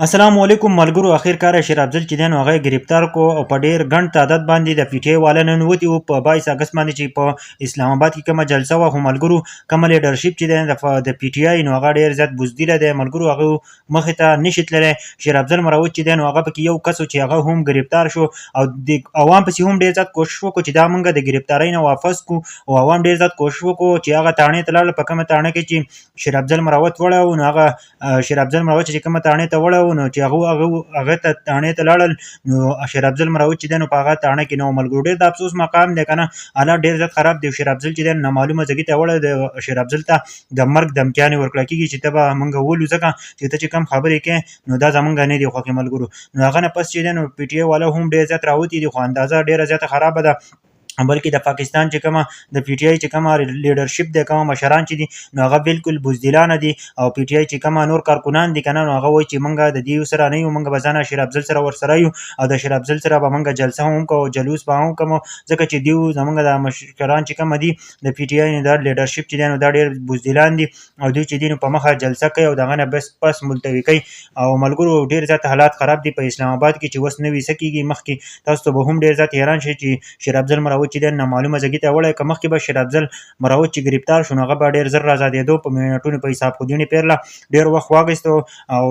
السلام علیکم ملګرو. اخر کار شیر افضل چې دی نو هغه گرفتار کو او په ډیر ګڼ تعداد باندې د پی ټی آی والا ننوتي وو په 22 اگست باندې چې په اسلام آباد کې کومه جلسه وه. خو ملګرو کومه لیډرشپ چې دی د پی ټی آی نو هغه ډیر زیات بزدله دی ملګرو. هغه مخې ته نشي تللی. شیر افضل مروت چې دی نو هغه پکې یو کس چې هغه هم گرفتار شو او د عوام پسې هم ډیر زیات کوشش وکړو چې دا مونږ د گرفتارۍ نه واپس کو او عوام ډیر زیات کوشش وکړو چې هغه تاڼې ته لاړل. په کومه تاڼه کې چې شیر افضل مروت وړه نو هغه شیر افضل مروت چې کومه تاڼې ته وړه نو چې هغه ته تاڼې ته لاړل نو شیر افضل مروت چې دی نو په هغه تاڼه کې نو ملګرو. ډېر د افسوس مقام دی که نه، حالات ډېر زیات خراب دی. شیر افضل چې دی نامعلومه ځګي ته وړی د شیر افضل ته د مرګ دمکیانې ورکړه کېږي چې ته به موږ ولو ځکه چې ته چې کوم خبرې کوې نو دا زموږ نه دي خوښې ملګرو. نو هغه نه پس چې دی نو پی ټي آی والا هم ډېر زیات راوتي دي خو اندازه ډېره زیاته خرابه ده. بلکې د پاکستان چې کومه د پی ټی آی چې کومه لیډرشپ دی، کومه مشران چې دي نو هغه بالکل بزدلانه دي. او پی ټی آی چې کومه نور کارکنان دي که نه نو هغه وایي چې موږ د دې سره نه یو، موږ به ځان شیر افضل سره ورسره یو او د شیر افضل سره به موږ جلسه هم کوو، جلوس به هم کوو، ځکه چې دیو زموږ د مشران چې کومه دي د پی ټی آی دا لیډرشپ چې دی نو دا ډېر بزدلان دي او دوی چې دي نو په مخه جلسه کوي او دغه نه بس پس ملتوي کوي. او ملګرو ډېر زیات حالات خراب دي په اسلام آباد کې چې اوس نه وي څه کېږي. مخکې تاسو ته به هم ډېر زیات حیران شئ چې شیر افضل مروت چې دی نامعلومه ځګي ته وړی، که مخکې به شیر افضل مروت چې ګرفتار شو نو هغه به ډېر زر رازادېدو په منټونو په حساب خو دینې پیرله ډېر وخت واخیستو او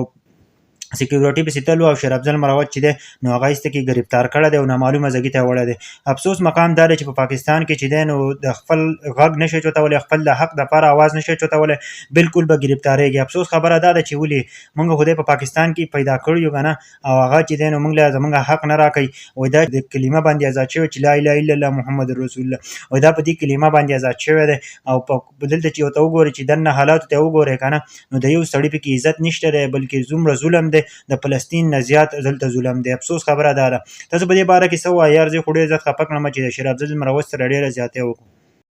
سکیورټي پسې تلو او شیر افضل مروت چې دی نو هغه ایسته کې گرفتار کړی دی او نامعلومه ځګي ته وړی دی. افسوس مقام دا دی چې په پاکستان کې چې دی نو د خپل غږ نشي چوتولی، خپل د حق دپاره اواز نشي چوتولی، بالکل به ګرفتارېږي. افسوس خبره دا ده چې ولې موږ خو دی په پاکستان کې پیدا کړي یو که نه، او هغه چې دی نو موږ له زموږ حق نه راکوي. وایي دا د کلمه باندې ازاد شوی چې لا اله الا الله محمد رسول الله، وایي دا په دې کلمه باندې ازاد شوی دی. او په دلته چې ورته وګورئ چې دننه حالاتو ته وګورئ که نه نو د یو سړي پکې عزت نشته دی، بلکې څومره ظلم دی د فلسطین نه زیات دلته ظلم دی. افسوس خبره دا ده. تاسو په دې باره کې څه وایئ؟ یار زه خو ډېر زیات خفه کړم چې د شیر افضل مروت سره ډېره زیاتې وکړو.